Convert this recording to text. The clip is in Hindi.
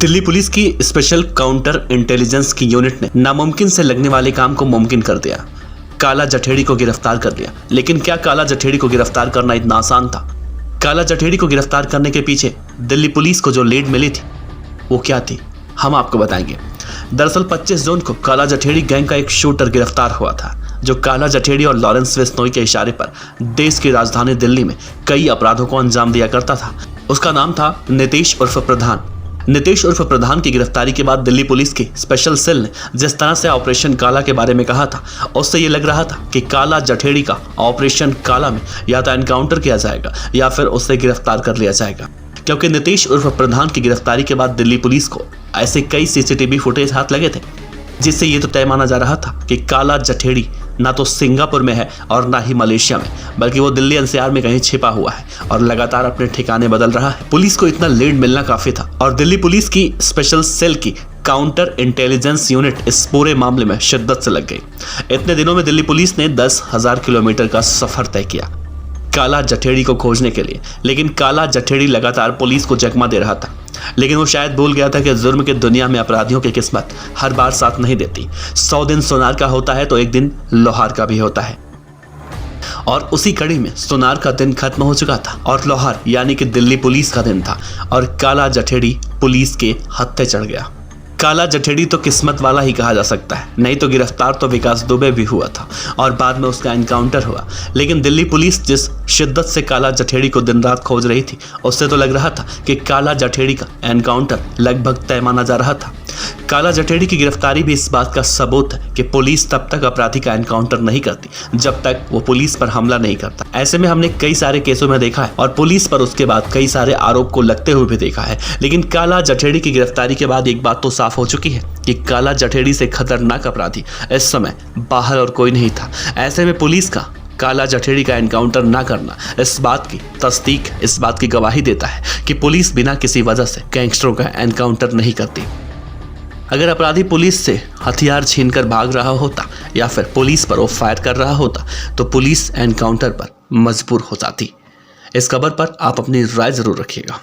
दिल्ली पुलिस की स्पेशल काउंटर इंटेलिजेंस की यूनिट ने नामुमकिन से लगने वाले काम को मुमकिन कर दिया। काला जठेड़ी को गिरफ्तार कर लिया। लेकिन क्या काला जठेड़ी को गिरफ्तार करना इतना आसान था? काला जठेड़ी को गिरफ्तार करने के पीछे दिल्ली पुलिस को जो लीड मिली थी वो क्या थी, हम आपको बताएंगे। दरअसल 25 जून को काला जठेड़ी गैंग का एक शूटर गिरफ्तार हुआ था, जो काला जठेड़ी और लॉरेंस बिश्नोई के इशारे पर देश की राजधानी दिल्ली में कई अपराधों को अंजाम दिया करता था। उसका नाम था नीतीश उर्फ प्रधान। नीतीश उर्फ प्रधान की गिरफ्तारी के बाद दिल्ली पुलिस की स्पेशल सेल ने जिस तरह से ऑपरेशन काला के बारे में कहा था, उससे ये लग रहा था कि काला जठेड़ी का ऑपरेशन काला में या तो एनकाउंटर किया जाएगा या फिर उसे गिरफ्तार कर लिया जाएगा। क्योंकि नीतीश उर्फ प्रधान की गिरफ्तारी के बाद दिल्ली पुलिस को ऐसे कई सीसीटीवी फुटेज हाथ लगे थे, जिससे ये तो तय माना जा रहा था कि काला जठेड़ी ना तो सिंगापुर में है और ना ही मलेशिया में, बल्कि वो दिल्ली एनसीआर में कहीं छिपा हुआ है और लगातार अपने ठिकाने बदल रहा है। पुलिस को इतना लीड मिलना काफी था और दिल्ली पुलिस की स्पेशल सेल की काउंटर इंटेलिजेंस यूनिट इस पूरे मामले में शिद्दत से लग गई। इतने दिनों में दिल्ली पुलिस ने 10,000 किलोमीटर का सफर तय किया काला जठेड़ी को खोजने के लिए। लेकिन काला जठेड़ी लगातार पुलिस को चकमा दे रहा था, लेकिन वो शायद भूल गया था कि जुर्म की दुनिया में अपराधियों की किस्मत हर बार साथ नहीं देती। 100 दिन सोनार का होता है तो एक दिन लोहार का भी होता है, और उसी कड़ी में सोनार का दिन खत्म हो चुका था और लोहार यानी कि दिल्ली पुलिस का दिन था, और काला जठेड़ी पुलिस के हत्थे चढ़ गया। काला जठेड़ी तो किस्मत वाला ही कहा जा सकता है, नहीं तो गिरफ्तार तो विकास दुबे भी हुआ था और बाद में उसका एनकाउंटर हुआ। लेकिन दिल्ली पुलिस जिस शिद्दत से काला जठेड़ी को दिन रात खोज रही थी, उससे तो लग रहा था कि काला जठेड़ी का एनकाउंटर लगभग तय माना जा रहा था। काला जठेड़ी की गिरफ्तारी भी इस बात का सबूत है कि पुलिस तब तक अपराधी का एनकाउंटर नहीं करती जब तक वो पुलिस पर हमला नहीं करता। ऐसे में हमने कई सारे केसों में देखा है और पुलिस पर उसके बाद कई सारे आरोप को लगते हुए भी देखा है। लेकिन काला जठेड़ी की गिरफ्तारी के बाद एक बात तो साफ हो चुकी है कि काला जठेड़ी से खतरनाक अपराधी इस समय बाहर और कोई नहीं था। ऐसे में पुलिस का काला जठेड़ी का एनकाउंटर ना करना इस बात की तस्दीक, इस बात की गवाही देता है कि पुलिस बिना किसी वजह से गैंगस्टरों का एनकाउंटर नहीं करती। अगर अपराधी पुलिस से हथियार छीनकर भाग रहा होता या फिर पुलिस पर वो फायर कर रहा होता तो पुलिस एनकाउंटर पर मजबूर हो जाती। इस खबर पर आप अपनी राय जरूर रखिएगा।